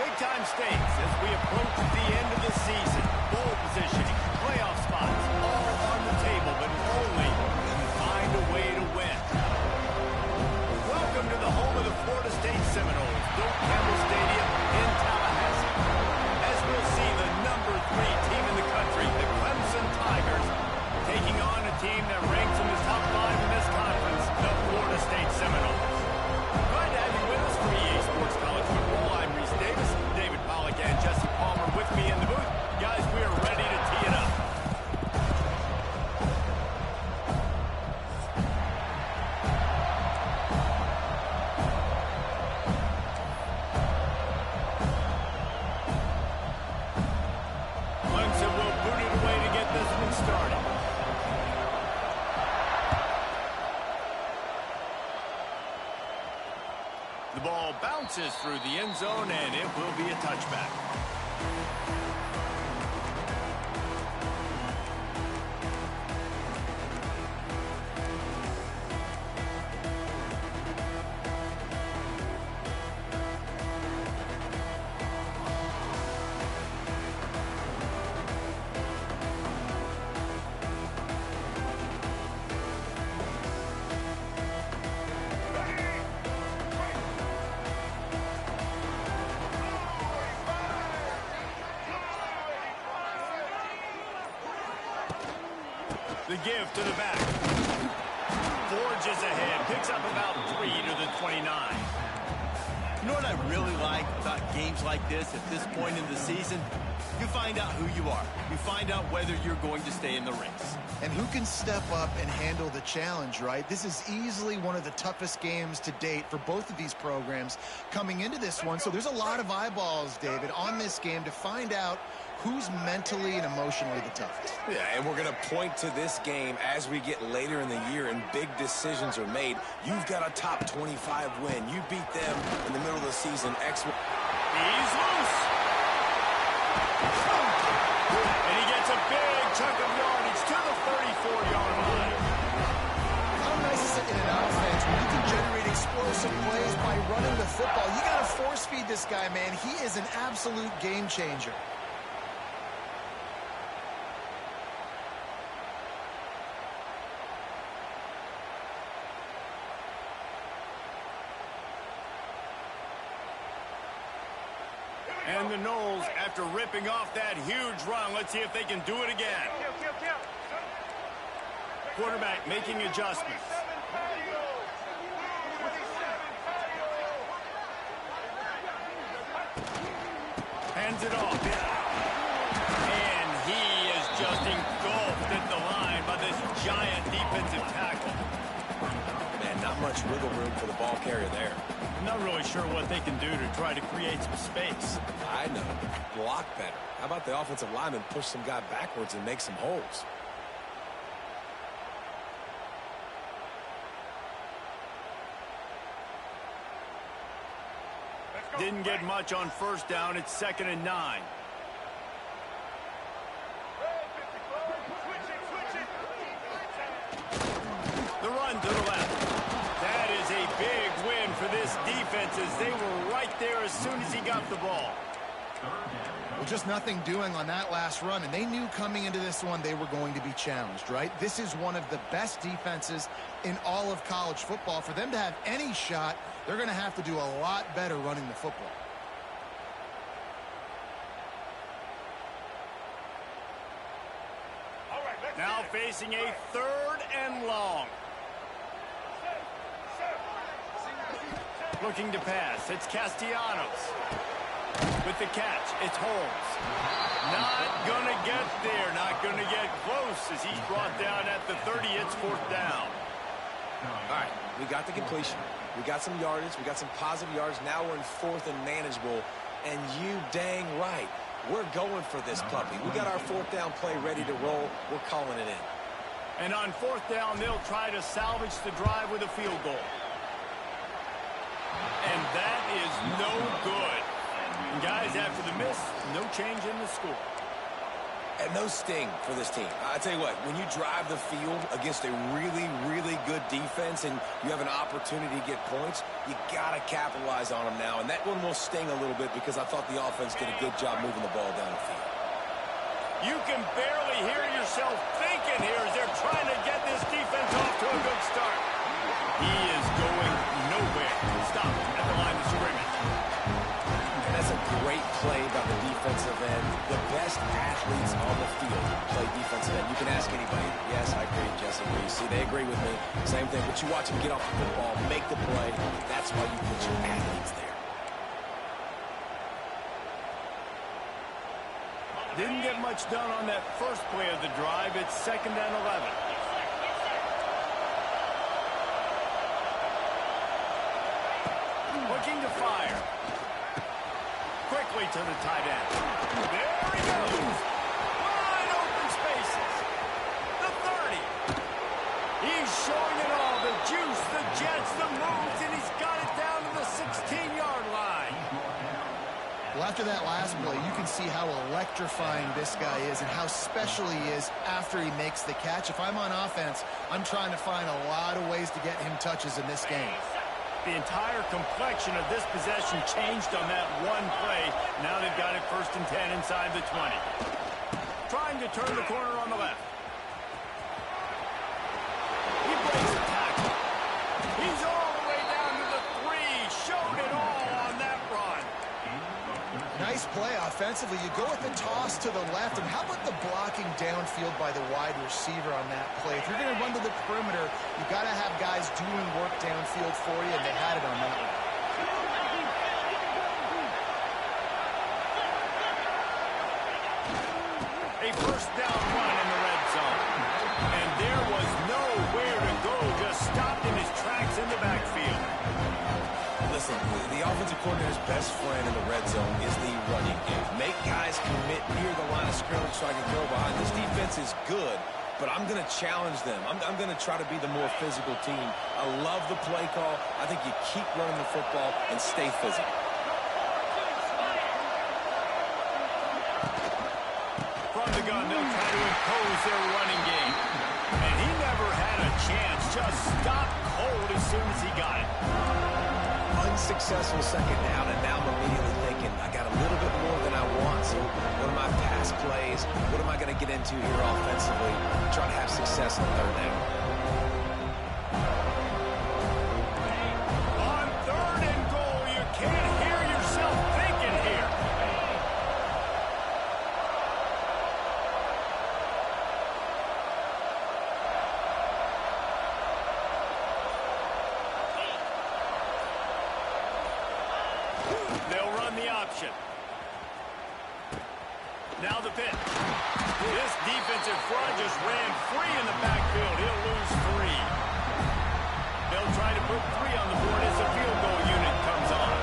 Big-time stakes as we approach the end of the season. Bowl positioning, playoff spots, all on the table, but only if you find a way to win. Welcome to the home of the Florida State Seminoles, Bill Campbell Stadium in Tallahassee. As we'll see the number 3 team in the country, the Clemson Tigers, taking on a team that ranks in the top 5 in this conference, the Florida State Seminoles. Glad to have you with us for EA Sports College Football. I'm Reese Davis, David Pollack, and Jesse Palmer with me in the booth. Guys, we are ready to tee it up. Clemson will boot it away to get this one started. The ball bounces through the end zone, and it will be a touchback. The give to the back. Forges ahead. Picks up about 3 to the 29. You know what I really like about games like this at this point in the season? You find out who you are. You find out whether you're going to stay in the race. And who can step up and handle the challenge, right? This is easily one of the toughest games to date for both of these programs coming into this one. So there's a lot of eyeballs, David, on this game to find out who's mentally and emotionally the toughest. Yeah, and we're going to point to this game as we get later in the year and big decisions are made. You've got a top 25 win. You beat them in the middle of the season. He's loose. And he gets a big chunk of yardage to the 34-yard line. How nice is it in an offense when you can generate explosive plays by running the football? You got to force feed this guy, man. He is an absolute game changer. And the Noles, after ripping off that huge run, let's see if they can do it again. Quarterback making adjustments. Hands it off. And he is just engulfed at the line by this giant defensive tackle. Man, not much wiggle room for the ball carrier there. Not really sure what they can do to try to create some space. I know. Block better. How about the offensive lineman push some guy backwards and make some holes? Didn't get much on first down. It's 2nd and 9. The run to the left. That is a big win for this defense as they were right there as soon as he got the ball. Well, just nothing doing on that last run, and they knew coming into this one they were going to be challenged, right? This is one of the best defenses in all of college football. For them to have any shot, they're going to have to do a lot better running the football. Now facing a 3rd and long. Looking to pass. It's Castellanos. With the catch, it's Holmes. Not going to get there. Not going to get close as he's brought down at the 30. It's 4th down. All right, we got the completion. We got some yardage. We got some positive yards. Now we're in 4th and manageable. And you dang right. We're going for this puppy. We got our 4th down play ready to roll. We're calling it in. And on 4th down, they'll try to salvage the drive with a field goal. And that is no good. And guys, after the miss, no change in the score. And no sting for this team. I tell you what, when you drive the field against a really, really good defense and you have an opportunity to get points, you got to capitalize on them now. And that one will sting a little bit because I thought the offense did a good job moving the ball down the field. You can barely hear yourself thinking here as they're trying to get this defense off to a good start. He is going nowhere. Stop at the line of scrimmage. And that's a great play by the defensive end. The best athletes on the field play defensive end. You can ask anybody. Yes, I agree, Jesse. You see, they agree with me. Same thing. But you watch them get off the football, make the play. That's why you put your athletes there. Didn't get much done on that first play of the drive. It's 2nd and 11. Looking to fire. Quickly to the tight end. There he goes. Wide open spaces. The 30. He's showing it all. The juice, the jets, the moves, and he's got it down to the 16-yard line. Well, after that last play, you can see how electrifying this guy is and how special he is after he makes the catch. If I'm on offense, I'm trying to find a lot of ways to get him touches in this game. The entire complexion of this possession changed on that one play. Now they've got it 1st and 10 inside the 20. Trying to turn the corner on the left. He breaks the tackle. He's all the way down to the 3. Showed it all on that run. Nice play offensively. You go with the toss to the left, and how about the blocking downfield by the wide receiver on that play? If you're going to run to the perimeter, you got to have guys doing work downfield for you, and they had it on that one. A 1st down run in the red zone. And there was nowhere to go, just stopped in his tracks in the backfield. Listen, the offensive coordinator's best friend in the red zone is the running game. Make guys commit near the line of scrimmage so I can throw behind. This defense is good, but I'm going to challenge them. I'm going to try to be the more physical team. I love the play call. I think you keep running the football and stay physical. From the gun, they'll try to impose their running game. And he never had a chance. Just stopped cold as soon as he got it. Unsuccessful 2nd down, and now I'm immediately thinking, I got a little bit more than I want, so what are my pass plays? What am I going to get into here offensively? Try to have success on 3rd down. On 3rd and goal, you can't hear yourself thinking here. They'll run the option. Now the pitch. This defensive front just ran free in the backfield. He'll lose 3. They'll try to put 3 on the board as the field goal unit comes on.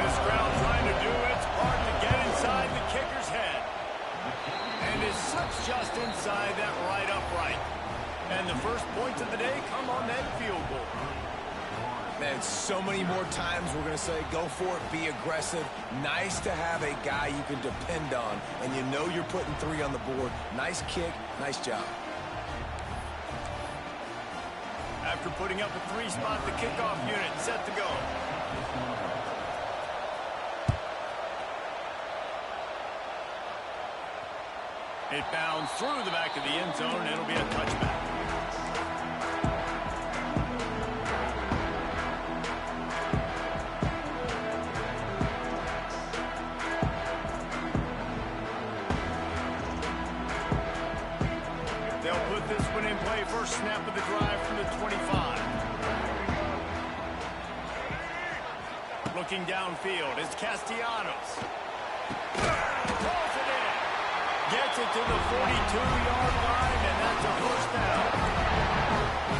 This crowd trying to do its part to get inside the kicker's head. And it slips just inside that right upright. And the first points of the day come on that field goal. Man, so many more times we're going to say, go for it, be aggressive. Nice to have a guy you can depend on, and you know you're putting 3 on the board. Nice kick, nice job. After putting up a 3-spot, the kickoff unit set to go. It bounds through the back of the end zone, and it'll be a touchback. This one in play, first snap of the drive from the 25. Looking downfield, it's Castellanos. Throws it in. Gets it to the 42-yard line, and that's a 1st down.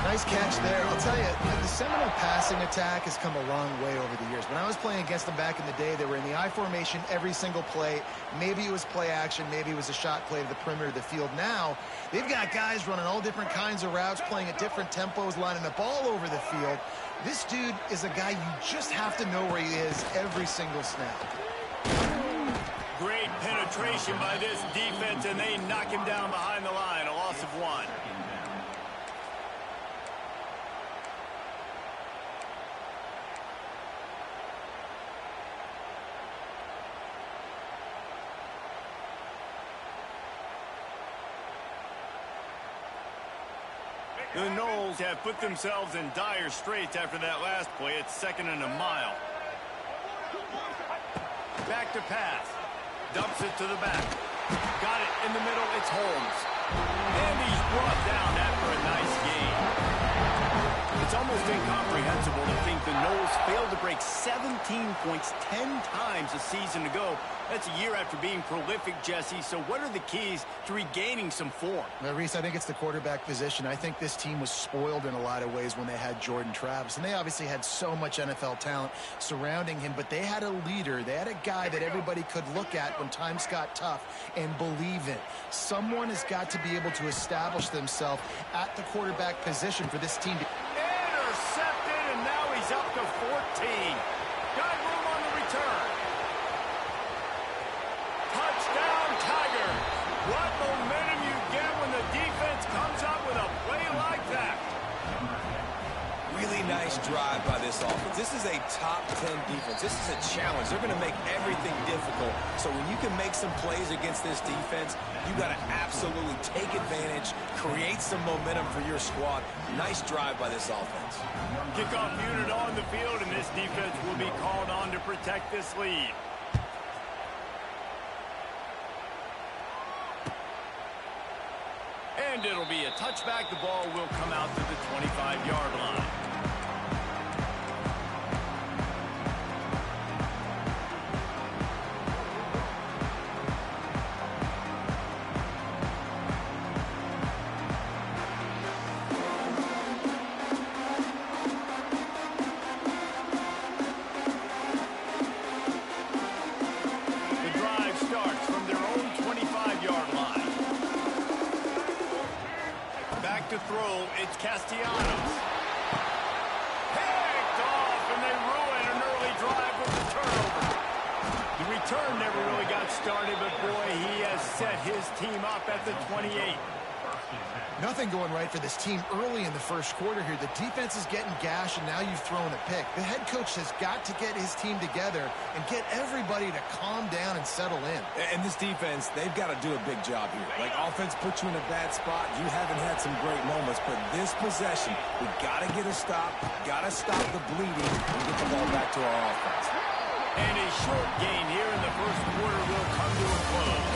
Nice catch there. I'll tell you, the Seminole passing attack has come a long way over the years. When I was playing against them back in the day, they were in the I formation every single play. Maybe it was play action. Maybe it was a shot play to the perimeter of the field. Now, they've got guys running all different kinds of routes, playing at different tempos, lining up all over the field. This dude is a guy you just have to know where he is every single snap. Great penetration penetration by this defense, and they knock him down behind the line. A loss of 1. The Knowles have put themselves in dire straits after that last play. It's 2nd and a mile. Back to pass. Dumps it to the back. Got it in the middle. It's Holmes. And he's brought down after a nice gain. It's almost incomprehensible to think the Knowles failed to break 17 points 10 times a season ago. That's a year after being prolific, Jesse. So what are the keys to regaining some form? Well, Reese, I think it's the quarterback position. I think this team was spoiled in a lot of ways when they had Jordan Travis. And they obviously had so much NFL talent surrounding him. But they had a leader. They had a guy that everybody could look at when times got tough and believe in. Someone has got to be able to establish themselves at the quarterback position for this team. Intercepted, and now he's up to 14. Got room on the return. Touchdown, Tigers. What momentum you get when the defense comes up with a play like that. Really nice drive by this offense. This is a top 10 defense. This is a challenge. They're going to make everything difficult. So when you can make some plays against this defense, you got to absolutely take advantage, create some momentum for your squad. Nice drive by this offense. Kickoff unit on the field, and this defense will be called on to protect this lead. And it'll be a touchback. The ball will come out to the 25-yard line. The drive starts from their own 25-yard line. Back to throw, it's Castellanos. Picked off, and they ruin an early drive with the turnover. The return never really got started, but boy, he has set his team up at the 28. Nothing going right for this team early in the first quarter here. The defense is getting gashed, and now you've thrown a pick. The head coach has got to get his team together and get everybody to calm down and settle in. And this defense, they've got to do a big job here. Like, offense puts you in a bad spot. You haven't had some great moments, but this possession, we got to get a stop, got to stop the bleeding, and get the ball back to our offense. And a short gain here in the first quarter will come to a close.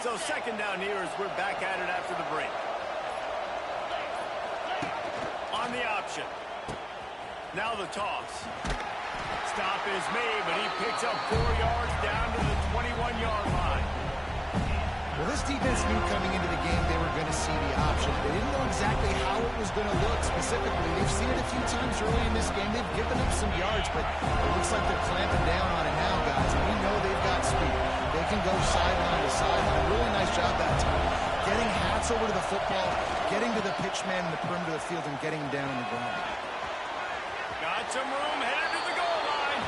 So second down here as we're back at it after the break. On the option. Now the toss. Stop is made, but he picks up 4 yards down to the 21-yard line. Well, this defense knew coming into the game they were going to see the option. They didn't know exactly how it was going to look specifically. They've seen it a few times early in this game. They've given up some yards, but it looks like they're clamping down on it now, guys. And we know they've got speed. They can go sideline to sideline. Really nice job that time. Getting hats over to the football, getting to the pitch man in the perimeter of the field, and getting him down on the ground. Got some room, headed to the goal line.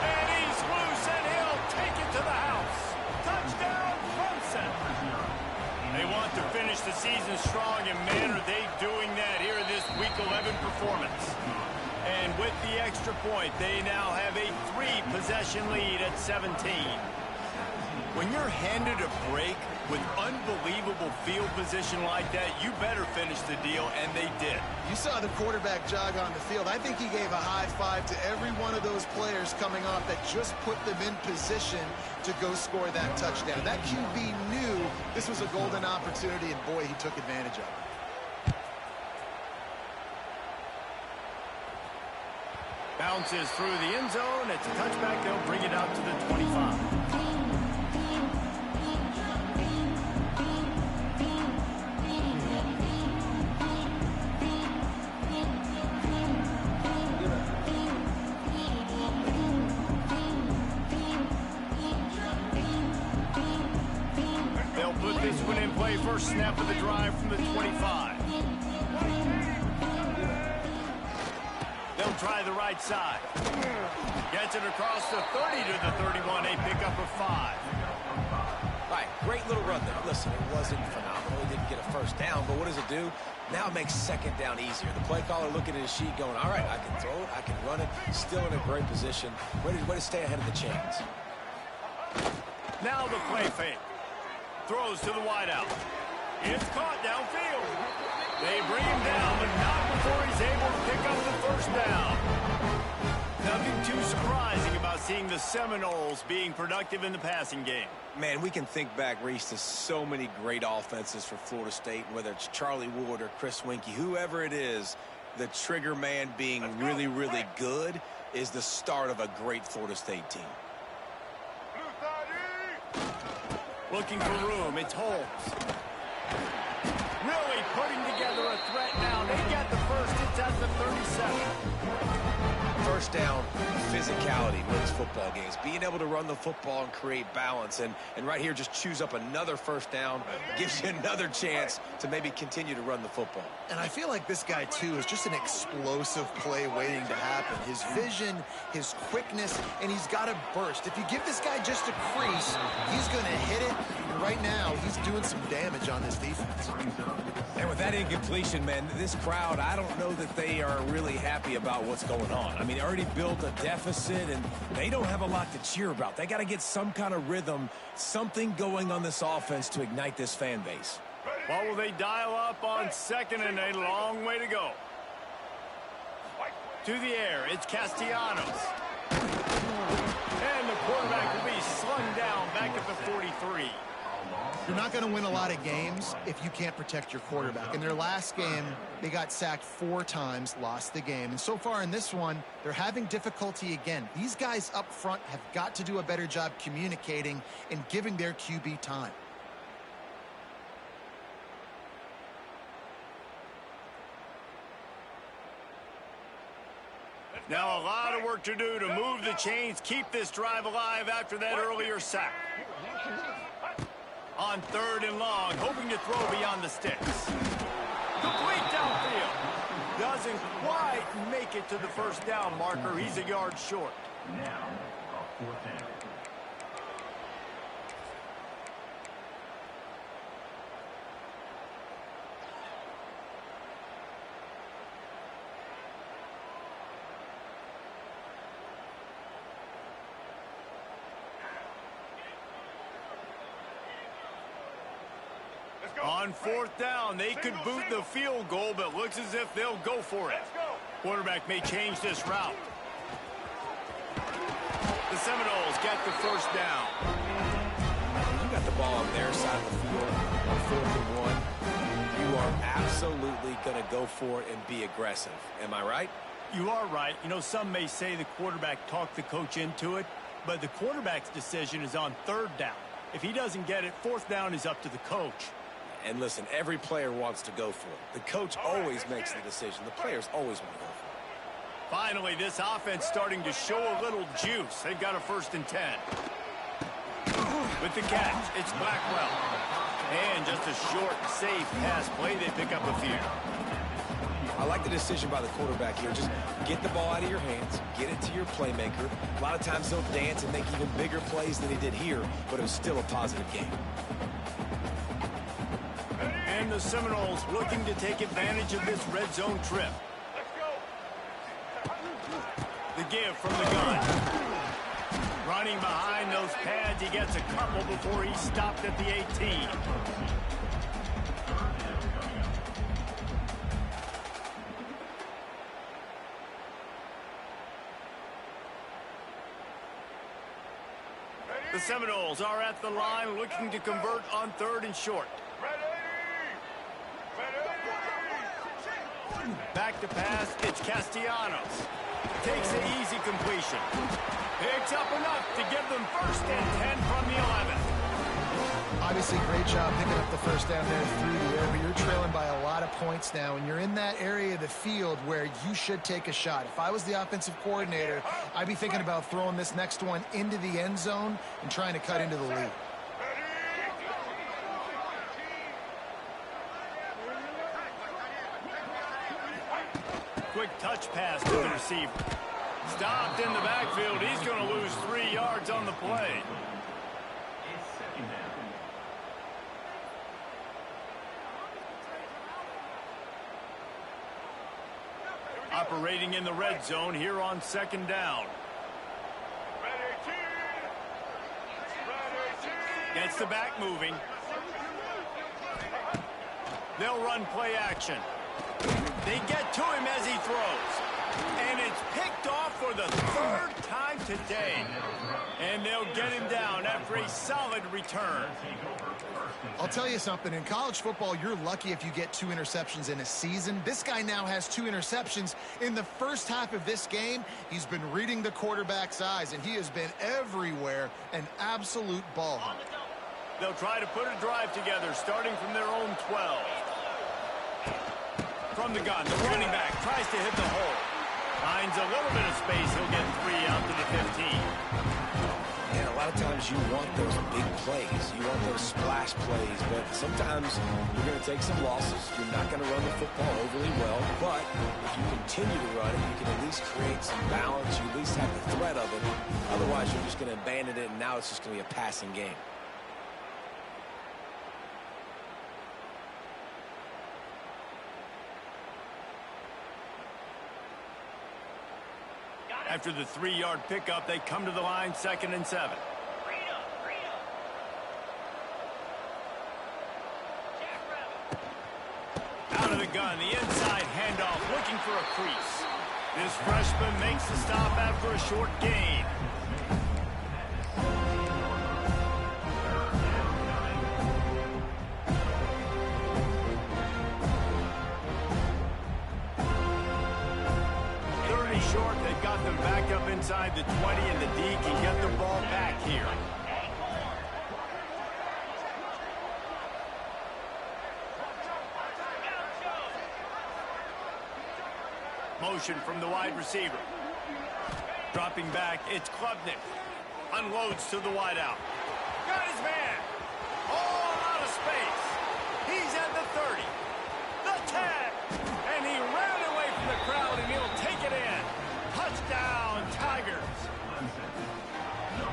And he's loose, and he'll take it to the house. Touchdown, Clemson. They want to finish the season strong, and man, are they doing that here in this Week 11 performance. And with the extra point, they now have a 3-possession lead at 17. When you're handed a break with unbelievable field position like that, you better finish the deal, and they did. You saw the quarterback jog on the field. I think he gave a high five to every one of those players coming off that just put them in position to go score that touchdown. That QB knew this was a golden opportunity, and boy, he took advantage of it. Bounces through the end zone. It's a touchback. They'll bring it out to the 25. first snap of the drive from the 25. They'll try the right side. Gets it across the 30 to the 31. A pickup of 5. All right, great little run there. Listen, it wasn't phenomenal. He didn't get a first down, but what does it do? Now it makes second down easier. The play caller looking at his sheet going, all right, I can throw it, I can run it. Still in a great position. Way to stay ahead of the chains. Now the play fake. Throws to the wideout. It's caught downfield. They bring him down, but not before he's able to pick up the first down. Nothing too surprising about seeing the Seminoles being productive in the passing game. Man, we can think back, Reese, to so many great offenses for Florida State, whether it's Charlie Ward or Chris Winkie, whoever it is, the trigger man being really, really good is the start of a great Florida State team. Looking for room, it's Holmes. Really putting together a threat now. They get the first, it's at the 37. First down, physicality wins football games. Being able to run the football and create balance. And right here, just choose up another first down, gives you another chance to maybe continue to run the football. And I feel like this guy, too, is just an explosive play waiting to happen. His vision, his quickness, and he's got a burst. If you give this guy just a crease, he's going to hit it. And right now, he's doing some damage on this defense. And with that incompletion, man, this crowd, I don't know that they are really happy about what's going on. I mean, they already built a deficit, and they don't have a lot to cheer about. They got to get some kind of rhythm, something going on this offense to ignite this fan base. What will they dial up on second and a long way to go? To the air, it's Castellanos. And the quarterback will be slung down back at the 43. You're not going to win a lot of games if you can't protect your quarterback. In their last game, they got sacked 4 times, lost the game. And so far in this one, they're having difficulty again. These guys up front have got to do a better job communicating and giving their QB time. Now a lot of work to do to move the chains, keep this drive alive after that earlier sack. On third and long, hoping to throw beyond the sticks. Complete downfield. Doesn't quite make it to the first down marker. He's a yard short. Now, a 4th down. On 4th down, they could boot the field goal, but looks as if they'll go for it. Quarterback may change this route. The Seminoles get the first down. You got the ball on their side of the field on 4th and 1. You are absolutely going to go for it and be aggressive. Am I right? You are right. You know, some may say the quarterback talked the coach into it, but the quarterback's decision is on 3rd down. If he doesn't get it, 4th down is up to the coach. And listen, every player wants to go for it. The coach always makes the decision. The players always want to go for it. Finally, this offense starting to show a little juice. They've got a 1st and 10. With the catch, it's Blackwell. And just a short, safe pass play. They pick up a few. I like the decision by the quarterback here. Just get the ball out of your hands, get it to your playmaker. A lot of times they'll dance and make even bigger plays than he did here, but it was still a positive game. And the Seminoles looking to take advantage of this red zone trip. The give from the gun. Running behind those pads, he gets a couple before he's stopped at the 18. The Seminoles are at the line looking to convert on 3rd and short. Back to pass, it's Castellanos. Takes the easy completion. Picks up enough to give them 1st and 10 from the 11. Obviously, great job picking up the first down there through the air, but you're trailing by a lot of points now, and you're in that area of the field where you should take a shot. If I was the offensive coordinator, I'd be thinking about throwing this next one into the end zone and trying to cut into the lead. touch pass to the receiver. Stopped in the backfield. He's going to lose 3 yards on the play. Operating in the red zone here on 2nd down. Gets the back moving. They'll run play action. They get to him as he throws. And it's picked off for the 3rd time today. And they'll get him down after a solid return. I'll tell you something. In college football, you're lucky if you get 2 interceptions in a season. This guy now has 2 interceptions. In the first half of this game, he's been reading the quarterback's eyes, and he has been everywhere, an absolute ball hawk. They'll try to put a drive together, starting from their own 12. From the gun, the running back tries to hit the hole. Finds a little bit of space. He'll get 3 out to the 15. And a lot of times you want those big plays. You want those splash plays. But sometimes you're going to take some losses. You're not going to run the football overly well. But if you continue to run it, you can at least create some balance. You at least have the threat of it. Otherwise, you're just going to abandon it, and now it's just going to be a passing game. After the 3-yard pickup, they come to the line, 2nd and 7. Out of the gun, the inside handoff, looking for a crease. This freshman makes the stop after a short gain. Short, they've got them back up inside the 20, and the D can get the ball back here. Motion from the wide receiver. Dropping back, it's Klubnik. Unloads to the wideout. Got his man. All out of space. He's at the 30. The tag. And he ran away from the crowd, and he'll take it in. Touchdown, Tigers.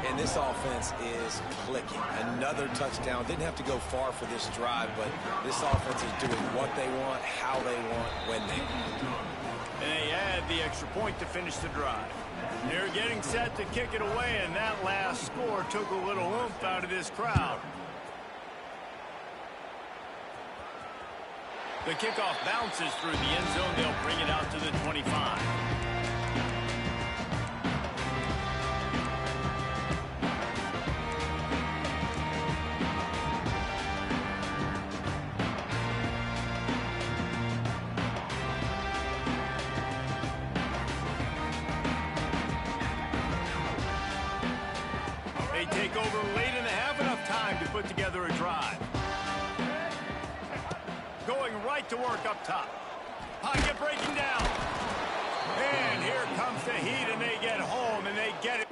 And this offense is clicking. Another touchdown. Didn't have to go far for this drive, but this offense is doing what they want, how they want, when they want. And they add the extra point to finish the drive. They're getting set to kick it away, and that last score took a little oomph out of this crowd. The kickoff bounces through the end zone. They'll bring it out to the 25. They take over late in the half, enough time to put together a drive. Going right to work up top. Pocket breaking down. And here comes the heat, and they get home, and they get it.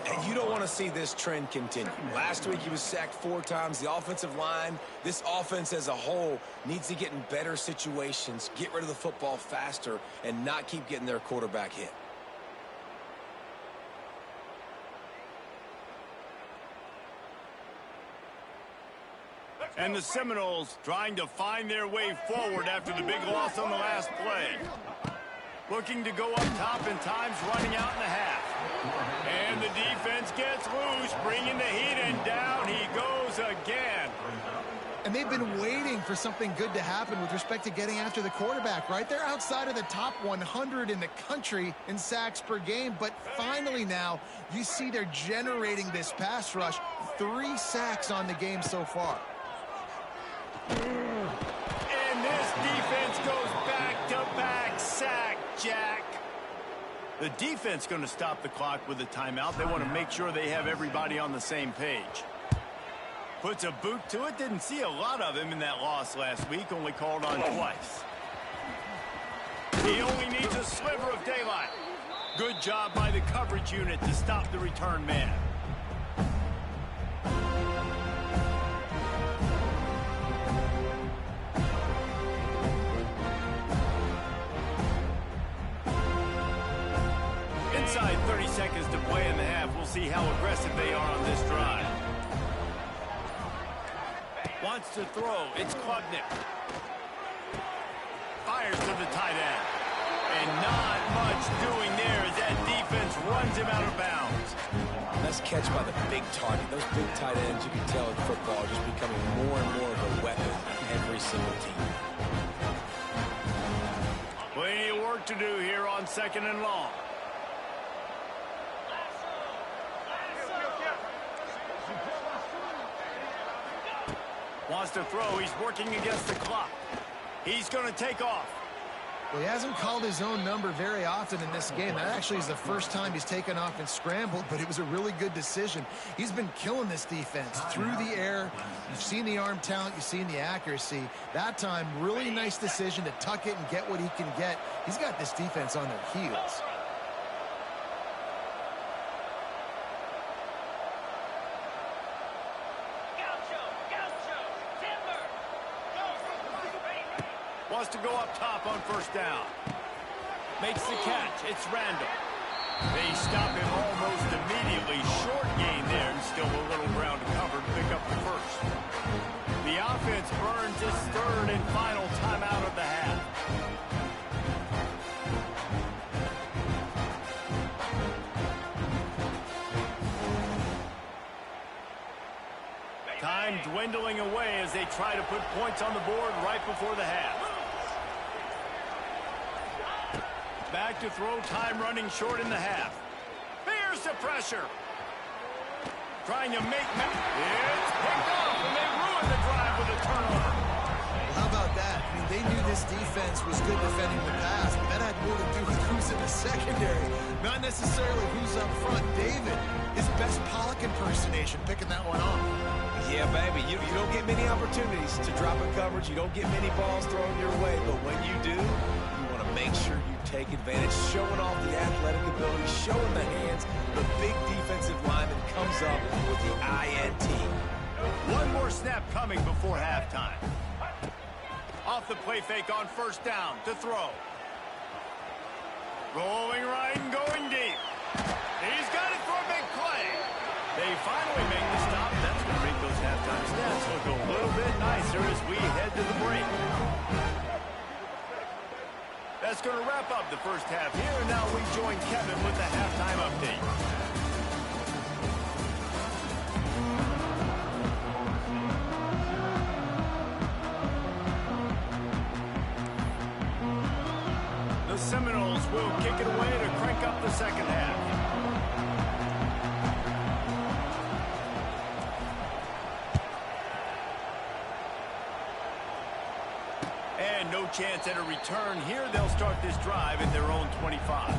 And you don't want to see this trend continue. Last week he was sacked 4 times. The offensive line, this offense as a whole, needs to get in better situations, get rid of the football faster, and not keep getting their quarterback hit. And the Seminoles trying to find their way forward after the big loss on the last play. Looking to go up top, and time's running out in the half. And the defense gets loose, bringing the heat, and down he goes again. And they've been waiting for something good to happen with respect to getting after the quarterback, right? They're outside of the top 100 in the country in sacks per game, but finally now you see they're generating this pass rush. 3 sacks on the game so far. And this defense goes back-to-back sack, Jack. The defense going to stop the clock with a timeout. They want to make sure they have everybody on the same page. Puts a boot to it. Didn't see a lot of him in that loss last week. Only called on twice. He only needs a sliver of daylight. Good job by the coverage unit to stop the return man. Inside 30 seconds to play in the half. We'll see how aggressive they are on this drive. Wants to throw. It's Klubnik. Fires to the tight end. And not much doing there as that defense runs him out of bounds. Nice catch by the big target. Those big tight ends, you can tell in football, are just becoming more and more of a weapon on every single team. Plenty of work to do here on 2nd and long. Wants to throw. He's working against the clock. He's going to take off. Well, he hasn't called his own number very often in this game. That actually is the first time he's taken off and scrambled, but it was a really good decision. He's been killing this defense through the air. You've seen the arm talent. You've seen the accuracy. That time, really nice decision to tuck it and get what he can get. He's got this defense on their heels. Wants to go up top on 1st down. Makes the catch. It's Randall. They stop him almost immediately. Short gain there, and still a little ground to cover to pick up the first. The offense burns its 3rd and final timeout of the half. Time dwindling away as they try to put points on the board right before the half. Back to throw, time running short in the half. Here's the pressure. Trying to make... It's picked off, and they ruin the drive with a turnover. Well, how about that? I mean, they knew this defense was good defending the pass, but that had more to do with who's in the secondary, not necessarily who's up front. David, his best Pollock impersonation, picking that one off. Yeah, baby, you don't get many opportunities to drop in coverage. You don't get many balls thrown your way, but when you do, you want to make sure you take advantage, showing off the athletic ability, showing the hands. The big defensive lineman comes up with the INT. One more snap coming before halftime. Off the play fake on 1st down to throw. Rolling right and going deep. He's got it for a big play. They finally make the stop. That's going to make those halftime stats look a little bit nicer as we head to the break. That's going to wrap up the first half here. And now we join Kevin with the halftime update. The Seminoles will kick it away to crank up the 2nd half. And no chance at a return here. They'll start this drive at their own 25.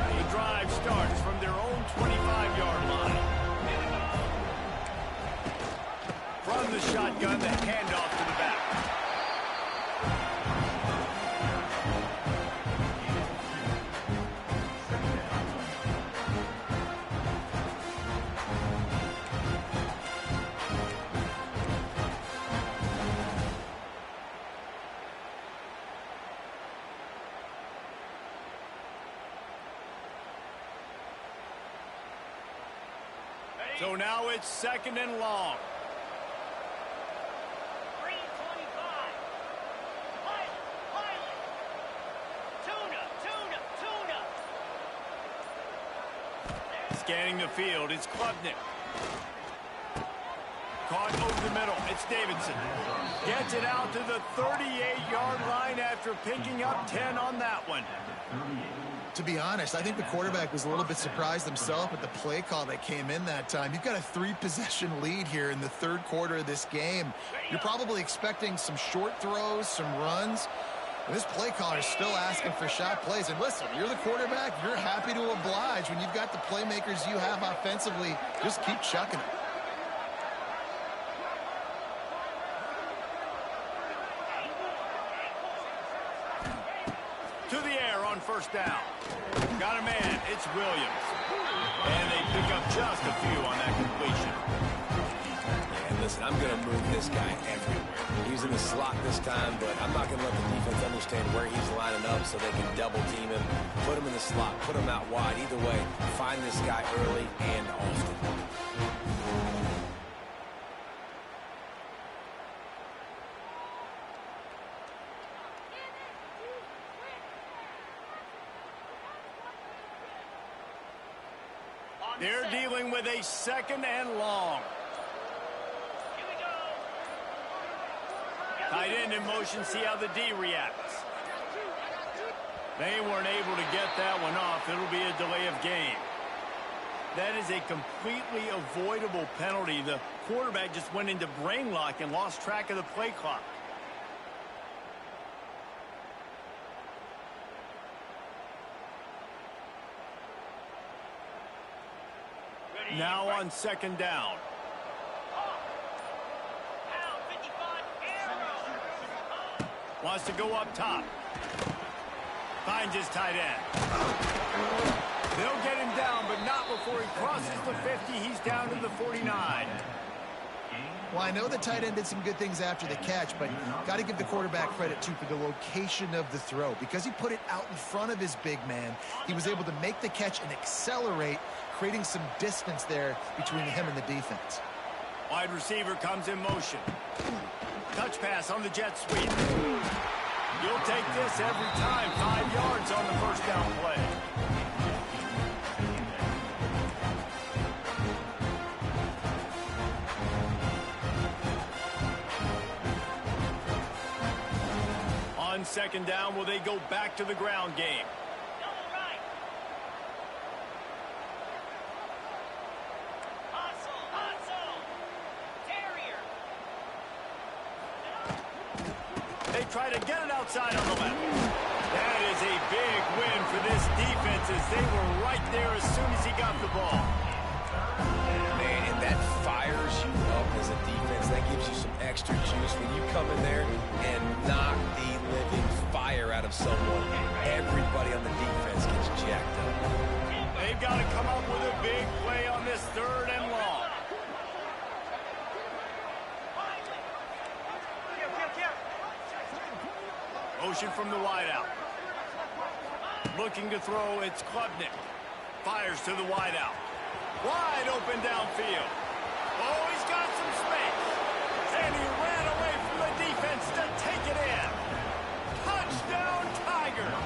The drive starts from their own 25-yard line. From the shotgun, the handoff to the back. So now it's 2nd and long. 325. Pilot. Tuna. Scanning the field, it's Klubnik. caught over the middle. It's Davidson. Gets it out to the 38-yard line after picking up 10 on that one. To be honest, I think the quarterback was a little bit surprised himself with the play call that came in that time. You've got a 3-possession lead here in the third quarter of this game. You're probably expecting some short throws, some runs. And this play caller is still asking for shot plays. And listen, you're the quarterback. You're happy to oblige. When you've got the playmakers you have offensively, just keep chucking it. To the air on first down. Got a man. It's Williams. And they pick up just a few on that completion. And listen, I'm going to move this guy everywhere. He's in the slot this time, but I'm not going to let the defense understand where he's lining up so they can double team him, put him in the slot, put him out wide. Either way, find this guy early and often. They're dealing with a second and long. Here we go. Tight end in motion, see how the D reacts. They weren't able to get that one off. It'll be a delay of game. That is a completely avoidable penalty. The quarterback just went into brain lock and lost track of the play clock. Now on second down. Pound 55 arrow. Wants to go up top. Finds his tight end. They'll get him down, but not before he crosses the 50. He's down to the 49. Well, I know the tight end did some good things after the catch, but got to give the quarterback credit, too, for the location of the throw. Because he put it out in front of his big man, he was able to make the catch and accelerate, creating some distance there between him and the defense. Wide receiver comes in motion. Touch pass on the jet sweep. You'll take this every time. 5 yards on the first down play. On second down, will they go back to the ground game? Double right. Hustle. Terrier. They try to get it outside on the left. That is a big win for this defense as they were right there as soon as he got the ball. Man, and that fires you up as a defense. That gives you some extra juice when you come in there and knock the living fire out of someone. Everybody on the defense gets jacked up. They've got to come up with a big play on this third and long. Motion from the wideout. Looking to throw, it's Klubnik. Fires to the wideout. Wide open downfield. Oh, he's got some space. And he ran away from the defense to take it in. Touchdown, Tigers.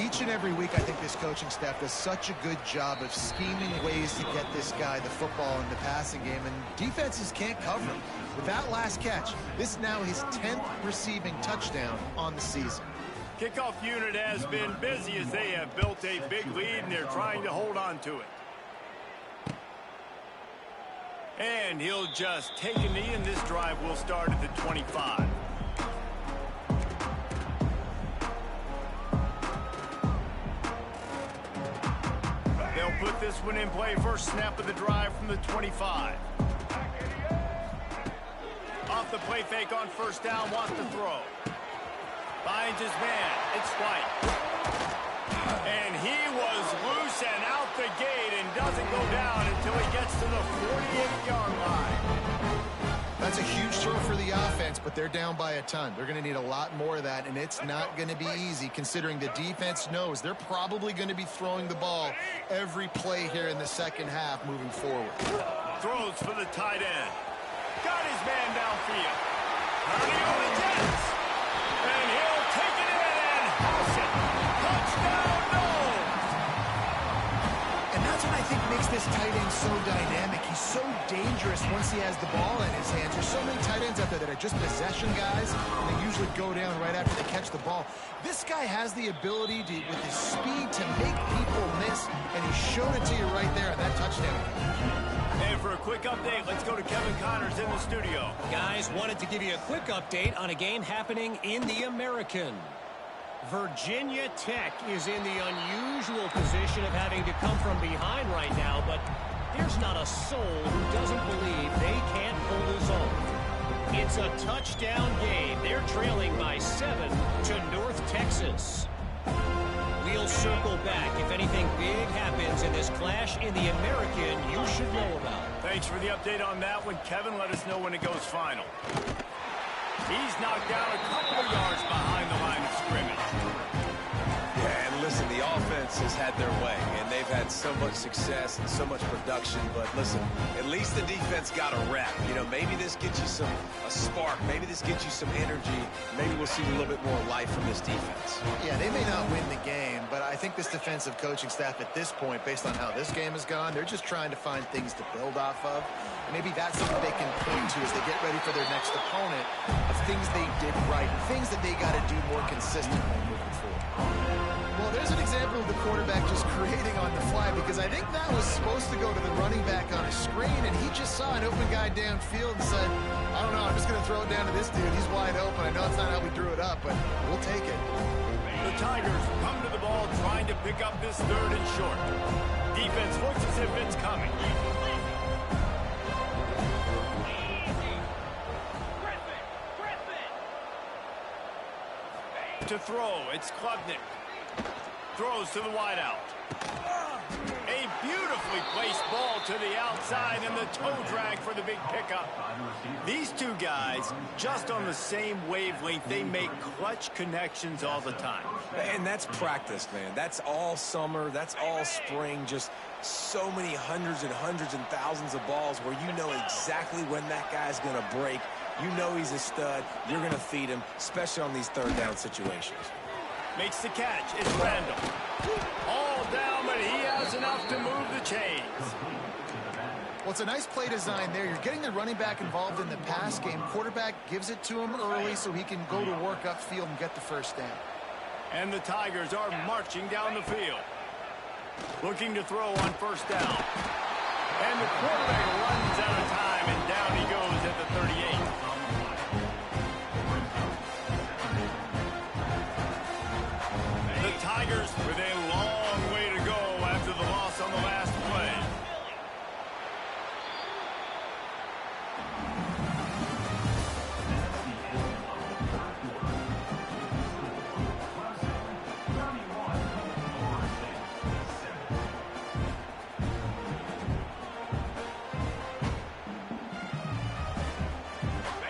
Each and every week, I think this coaching staff does such a good job of scheming ways to get this guy the football in the passing game, and defenses can't cover him. With that last catch, this is now his 10th receiving touchdown on the season. Kickoff unit has been busy as they have built a big lead, and they're trying to hold on to it. And he'll just take a knee, and this drive will start at the 25. They'll put this one in play. First snap of the drive from the 25. Off the play fake on first down, wants to throw. Finds his man. It's White. And he was loose and out the gate and doesn't go down until he gets to the 48-yard line. That's a huge throw for the offense, but they're down by a ton. They're going to need a lot more of that, and it's not going to be easy considering the defense knows they're probably going to be throwing the ball every play here in the second half moving forward. Throws for the tight end. Got his man downfield. Purdy on the Jets. And he'll take it in and house it. Touchdown, no! And that's what I think makes this tight end so dynamic. he's so dangerous once he has the ball in his hands. There's so many tight ends out there that are just possession guys, and they usually go down right after they catch the ball. This guy has the ability to, with his speed, to make people miss, and he showed it to you right there on that touchdown. And for a quick update, let's go to Kevin Connors in the studio. Guys, wanted to give you a quick update on a game happening in the American. Virginia Tech is in the unusual position of having to come from behind right now, but there's not a soul who doesn't believe they can't pull this off. It's a touchdown game. They're trailing by 7 to North Texas. We'll circle back if anything big happens in this clash in the American you should know about. Thanks for the update on that one, Kevin. Let us know when it goes final. He's knocked down a couple of yards behind the line of scrimmage. Yeah, and listen, the offense has had their way, and they've had so much success and so much production. But listen, at least the defense got a rep. You know, maybe this gets you a spark. Maybe this gets you some energy. Maybe we'll see a little bit more life from this defense. Yeah, they may not win the game, but I think this defensive coaching staff at this point, based on how this game has gone, they're just trying to find things to build off of. Maybe that's something they can point to as they get ready for their next opponent, of things they did right, things that they got to do more consistently moving forward. Well, there's an example of the quarterback just creating on the fly, because I think that was supposed to go to the running back on a screen, and he just saw an open guy downfield and said, I don't know, I'm just going to throw it down to this dude. He's wide open. I know it's not how we drew it up, but we'll take it. The Tigers come to the ball trying to pick up this 3rd and short. Defense looks as if it's coming. To throw, it's Klubnik. Throws to the wideout. A beautifully placed ball to the outside, and the toe drag for the big pickup. These two guys, just on the same wavelength, they make clutch connections all the time. And that's practice, man. That's all summer. That's all spring. Just so many hundreds and thousands of balls where you know exactly when that guy's going to break. You know he's a stud. You're going to feed him, especially on these 3rd down situations. Makes the catch. It's Randall. All down, but he has enough to move the chains. Well, it's a nice play design there. You're getting the running back involved in the pass game. Quarterback gives it to him early so he can go to work upfield and get the 1st down. And the Tigers are marching down the field. Looking to throw on 1st down. And the quarterback runs out of time, and down he goes at the 38. The Tigers with a long way to go after the loss on the last play.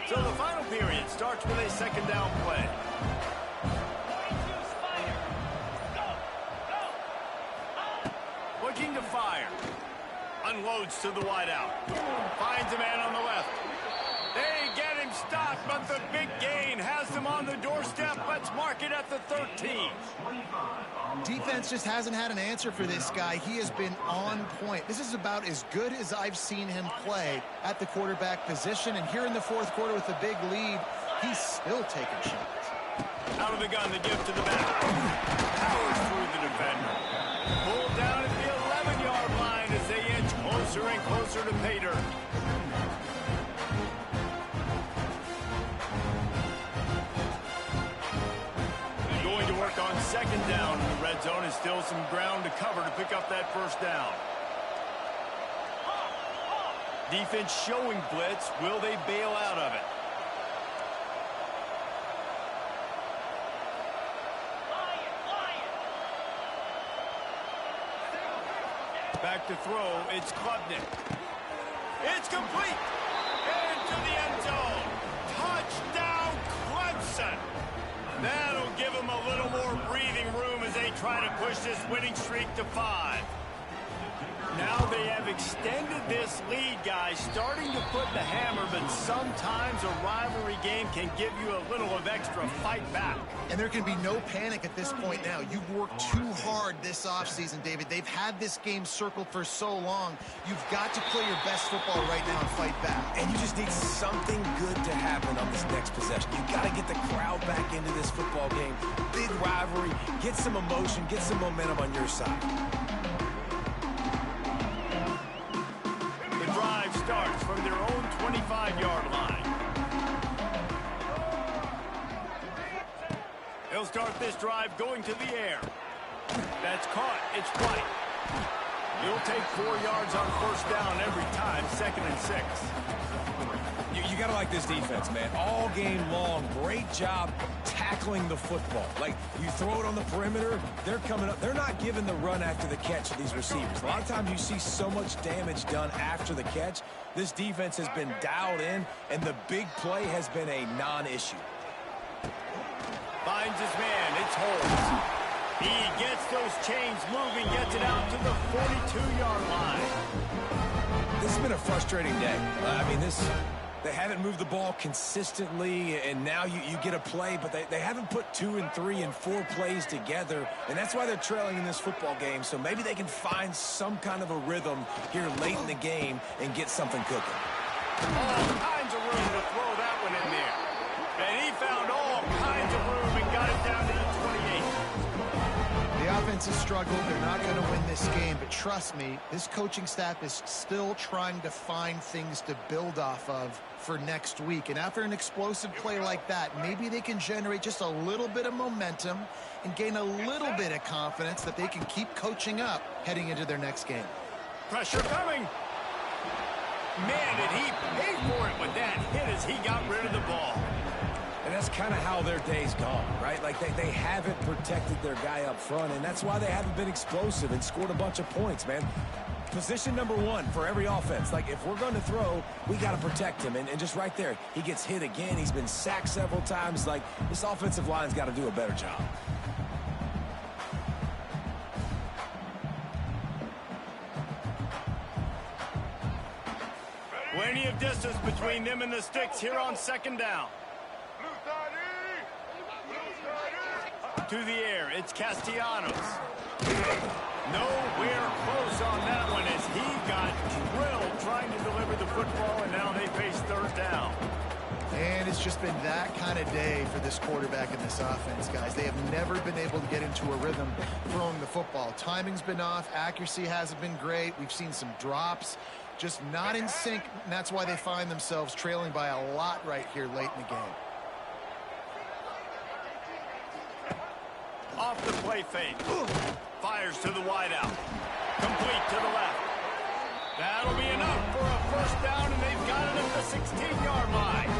So the final period starts with a 2nd down play. Looking to fire. Unloads to the wideout. Finds a man on the left. They get him stopped, but the big gain has them on the doorstep. Let's mark it at the 13. Defense just hasn't had an answer for this guy. He has been on point. This is about as good as I've seen him play at the quarterback position. And here in the 4th quarter with a big lead, he's still taking shots. Out of the gun, the give to the back. Powers through the defender. Pulled down at the 11-yard line as they inch closer and closer to pay dirt. Going to work on 2nd down in the red zone, and still some ground to cover to pick up that 1st down. Defense showing blitz. Will they bail out of it? Back to throw, it's Klubnik. It's complete! Into the end zone. Touchdown, Clemson! That'll give them a little more breathing room as they try to push this winning streak to 5. Now they have extended this lead, guys, starting to put the hammer, but sometimes a rivalry game can give you a little of extra fight back. And there can be no panic at this point now. You've worked too hard this offseason, David. They've had this game circled for so long. You've got to play your best football right now and fight back. And you just need something good to happen on this next possession. You got to get the crowd back into this football game. Big rivalry, get some emotion, get some momentum on your side. The drive starts from their own 25-yard line. He'll start this drive going to the air. That's caught. It's White. He'll take 4 yards on first down every time, 2nd and 6. You got to like this defense, man. All game long, great job tackling the football. Like, you throw it on the perimeter, they're coming up. They're not giving the run after the catch to these receivers. A lot of times you see so much damage done after the catch. This defense has been dialed in, and the big play has been a non-issue. Finds his man. It's Holmes. He gets those chains moving, gets it out to the 42-yard line. This has been a frustrating day. They haven't moved the ball consistently, and now you get a play, but they haven't put 2 and 3 and 4 plays together, and that's why they're trailing in this football game. So maybe they can find some kind of a rhythm here late in the game and get something cooking. All kinds of room to throw that one in there. And he found all kinds of room and got it down to the 28. The offense has struggled. They're not going to win this game, but trust me, this coaching staff is still trying to find things to build off of for next week. And after an explosive play like that, maybe they can generate just a little bit of momentum and gain a little bit of confidence that they can keep coaching up heading into their next game. Pressure coming. Man, did he pay for it with that hit as he got rid of the ball. And that's kind of how their day's gone, right? Like, they haven't protected their guy up front, and that's why they haven't been explosive and scored a bunch of points, man. Position number 1 for every offense. Like, if we're going to throw, we got to protect him. And just right there, he gets hit again. He's been sacked several times. Like, this offensive line's got to do a better job. Plenty of distance between them and the sticks here on 2nd down. To the air, it's Castellanos. Nowhere close on that one as he got drilled trying to deliver the football, and now they face 3rd down. And it's just been that kind of day for this quarterback and this offense, guys. They have never been able to get into a rhythm throwing the football. Timing's been off. Accuracy hasn't been great. We've seen some drops. Just not in sync, and that's why they find themselves trailing by a lot right here late in the game. Off the play fake. Fires to the wideout. Complete to the left. That'll be enough for a first down, and they've got it at the 16-yard line.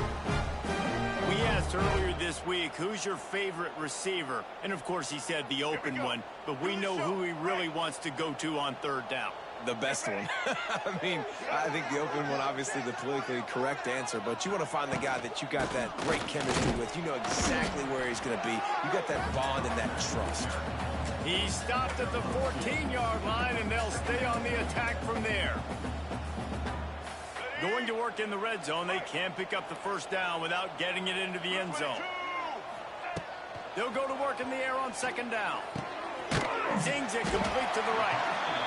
We asked earlier this week, who's your favorite receiver? And, of course, he said the open one, but we know who he really wants to go to on 3rd down. The best one. I think the open one, obviously the politically correct answer, but you want to find the guy that you got that great chemistry with. You know exactly where he's going to be. You got that bond and that trust. He stopped at the 14-yard line, and they'll stay on the attack from there. Going to work in the red zone. They can't pick up the first down without getting it into the end zone. They'll go to work in the air on 2nd down. Zings it complete to the right.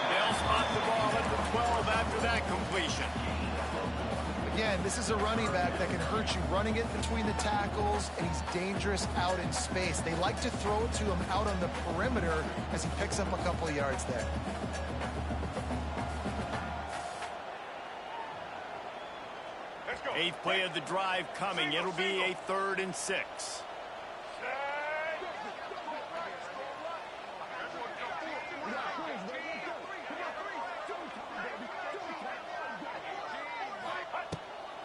They'll spot the ball at the 12 after that completion. Again, this is a running back that can hurt you running it between the tackles, and he's dangerous out in space. They like to throw it to him out on the perimeter as he picks up a couple of yards there. Eighth play of the drive coming. It'll be a 3rd and 6.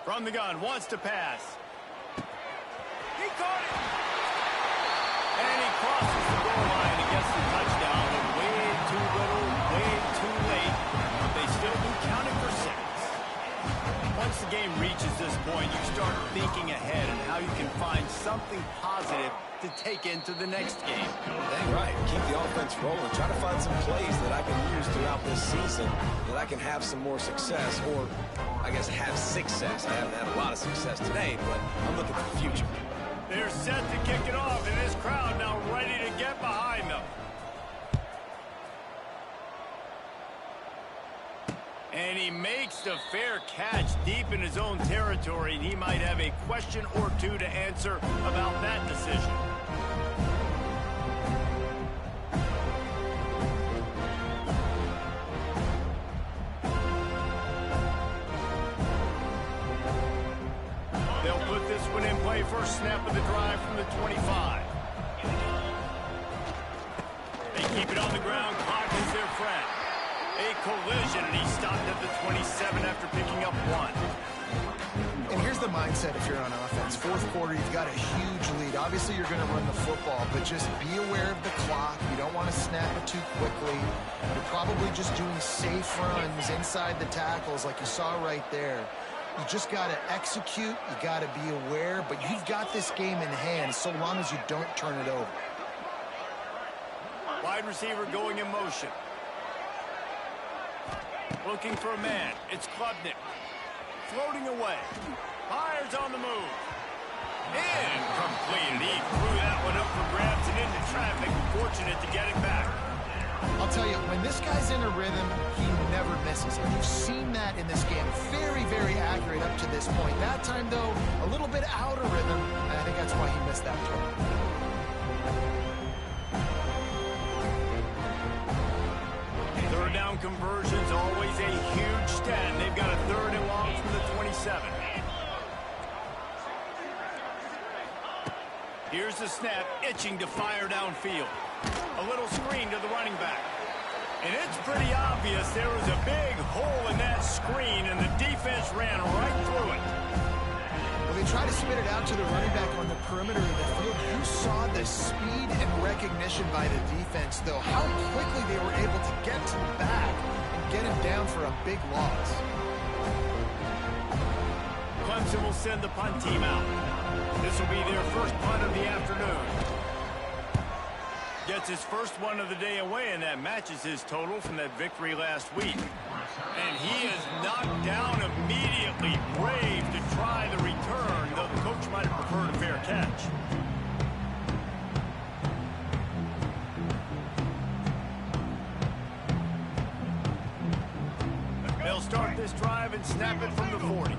From the gun, wants to pass. He caught it! And he crosses the goal line and gets the touchdown, but way too little, way too late. But they still do count it for 6. Once the game reaches this point, you start thinking ahead and how you can find something positive to take into the next game. Dang right. Keep the offense rolling. Try to find some plays that I can use throughout this season that I can have some more success, or I guess have success. I haven't had a lot of success today, but I'm looking for the future. They're set to kick it off, and this crowd now ready to get behind them. And he makes the fair catch deep in his own territory, and he might have a question or two to answer about that decision. They'll put this one in play. First snap of the drive from the 25. They keep it on the ground. Clock is their friend. A collision, and he stopped at the 27 after picking up one. And here's the mindset if you're on offense. Fourth quarter, you've got a huge lead. Obviously, you're going to run the football, but just be aware of the clock. You don't want to snap it too quickly. You're probably just doing safe runs inside the tackles like you saw right there. You just got to execute. You got to be aware, but you've got this game in hand so long as you don't turn it over. Wide receiver going in motion. Looking for a man. It's Klubnik. Floating away. Fires on the move. Incomplete. He threw that one up for grabs and into traffic. Fortunate to get it back. I'll tell you, when this guy's in a rhythm, he never misses. And you've seen that in this game. Very, very accurate up to this point. That time, though, a little bit out of rhythm. And I think that's why he missed that throw. Third down conversions, always a huge stat. They've got a third and long from the 27. Here's the snap, itching to fire downfield. A little screen to the running back. And it's pretty obvious there was a big hole in that screen, and the defense ran right through it. Well, they try to spit it out to the running back on the perimeter of the field. You saw the speed and recognition by the defense, though. How quickly they were able to get to the back and get him down for a big loss. Clemson will send the punt team out. This will be their first punt of the afternoon. Gets his first one of the day away, and that matches his total from that victory last week. And he is knocked down immediately. Brave to try the return, though the coach might have preferred a fair catch. They'll start this drive and snap it from the 40.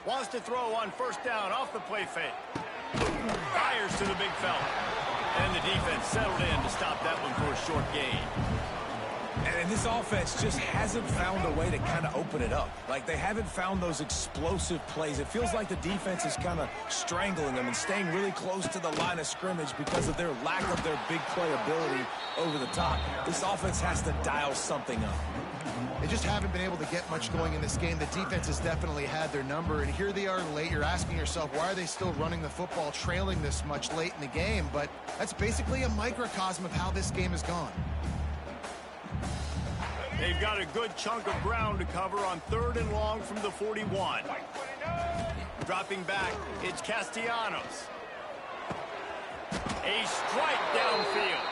Wants to throw on first down off the play fake. Fires to the big fella. And the defense settled in to stop that one for a short gain. And this offense just hasn't found a way to kind of open it up. Like, they haven't found those explosive plays. It feels like the defense is kind of strangling them and staying really close to the line of scrimmage because of their lack of their big play ability over the top. This offense has to dial something up. They just haven't been able to get much going in this game. The defense has definitely had their number, and here they are late. You're asking yourself, why are they still running the football, trailing this much late in the game? But that's basically a microcosm of how this game has gone. They've got a good chunk of ground to cover on third and long from the 41. Dropping back, it's Castellanos. A strike downfield.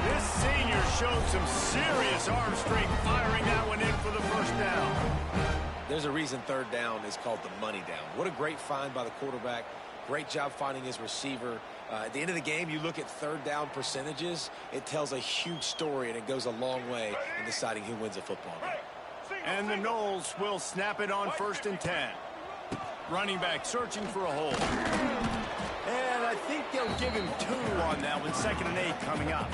This senior showed some serious arm strength, firing that one in for the first down. There's a reason third down is called the money down. What a great find by the quarterback. Great job finding his receiver. At the end of the game, you look at third down percentages. It tells a huge story, and it goes a long way in deciding who wins a football game. And the Noles will snap it on first and 10. Running back searching for a hole. And I think they'll give him 2 on that one. 2nd and 8 coming up.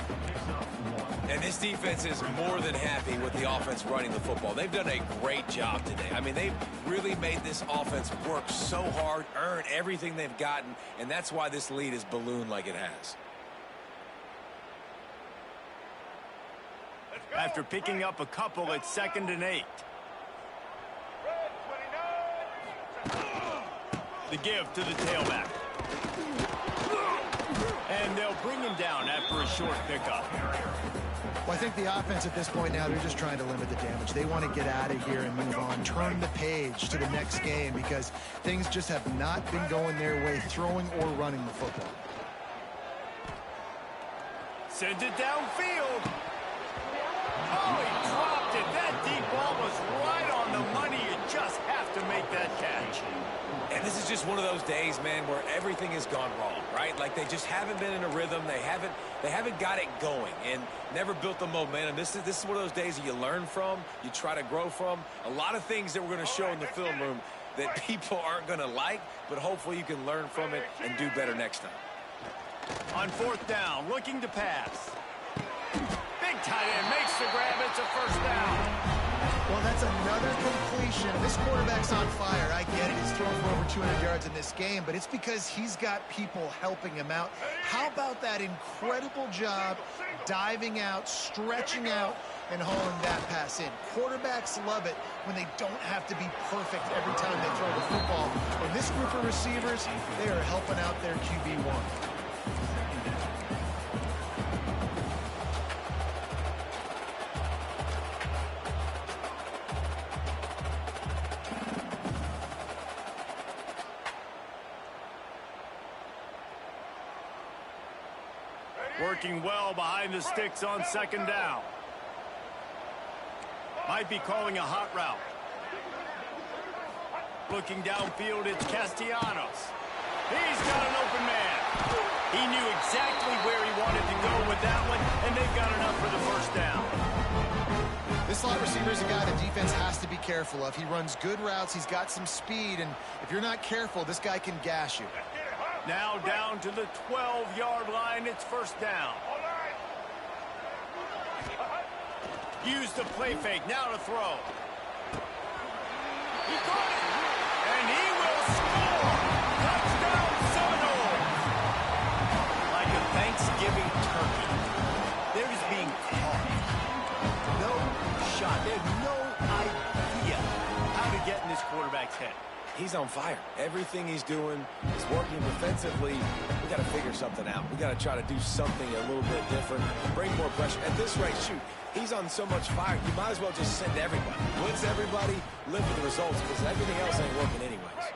And this defense is more than happy with the offense running the football. They've done a great job today. I mean, they've really made this offense work so hard, earn everything they've gotten, and that's why this lead is ballooned like it has. After picking up a couple, it's 2nd and 8. The give to the tailback. And they'll bring him down after a short pickup. Well, I think the offense at this point now, they're just trying to limit the damage. They want to get out of here and move on, turn the page to the next game because things just have not been going their way, throwing or running the football. Sends it downfield. Oh, he dropped it. That deep ball was right on the money. You just have to make that catch. And this is just one of those days, man, where everything has gone wrong, right? Like they just haven't been in a rhythm. They haven't got it going and never built the momentum. This is one of those days that you learn from, you try to grow from. A lot of things that we're going to show in the film room that people aren't going to like, but hopefully you can learn from it and do better next time. On fourth down, looking to pass. Big tight end makes the grab. It's a first down. Well, that's another completion. This quarterback's on fire. I get it. He's thrown for over 200 yards in this game, but it's because he's got people helping him out. How about that incredible job diving out, stretching out, and hauling that pass in? Quarterbacks love it when they don't have to be perfect every time they throw the football. And this group of receivers, they are helping out their QB1. Working well behind the sticks on second down. Might be calling a hot route. Looking downfield, it's Castellanos. He's got an open man. He knew exactly where he wanted to go with that one, and they've got enough for the first down. This slot receiver is a guy the defense has to be careful of. He runs good routes. He's got some speed, and if you're not careful, this guy can gash you. Now down to the 12-yard line. It's first down. Use the play fake. Now to throw. He caught it. And he will score. Touchdown Seminoles. Like a Thanksgiving turkey. They're just being caught. No shot. They have no idea how to get in this quarterback's head. He's on fire. Everything he's doing is working defensively. We got to figure something out. We got to try to do something a little bit different, bring more pressure. At this rate, shoot, he's on so much fire, you might as well just send everybody. Blitz everybody, live with the results, because everything else ain't working anyways.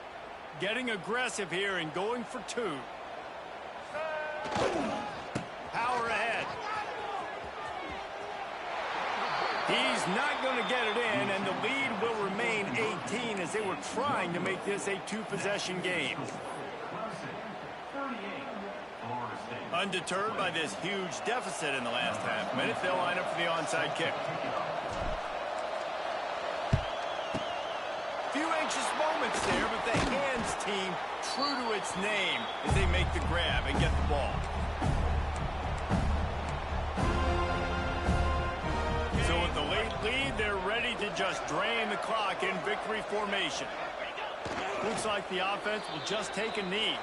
Getting aggressive here and going for two. Power ahead. He's not going to get it in, and the lead will remain 18 as they were trying to make this a two-possession game. Undeterred by this huge deficit in the last half minute, they'll line up for the onside kick. Few anxious moments there, but the hands team true to its name as they make the grab and get the ball. So with the late lead, they're ready to just drain the clock in victory formation. Looks like the offense will just take a knee.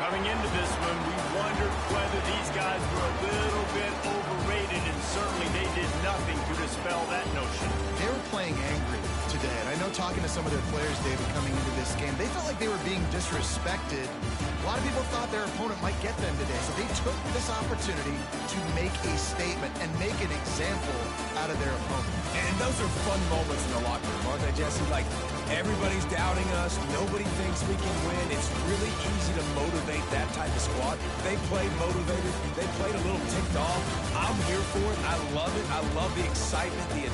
Coming into this one, we wondered whether these guys were a little bit overrated, and certainly they did nothing to dispel that notion. They were playing angry today, and I know talking to some of their players, David, coming into this game, they felt like they were being disrespected. A lot of people thought their opponent might get them today, so they took this opportunity to make a statement and make an example out of their opponent. And those are fun moments in the locker room, aren't they, Jesse? Like, everybody's doubting us. Nobody thinks we can win. It's really easy to motivate that type of squad. They played motivated. They played a little ticked off. I'm here for it. I love it. I love the excitement, the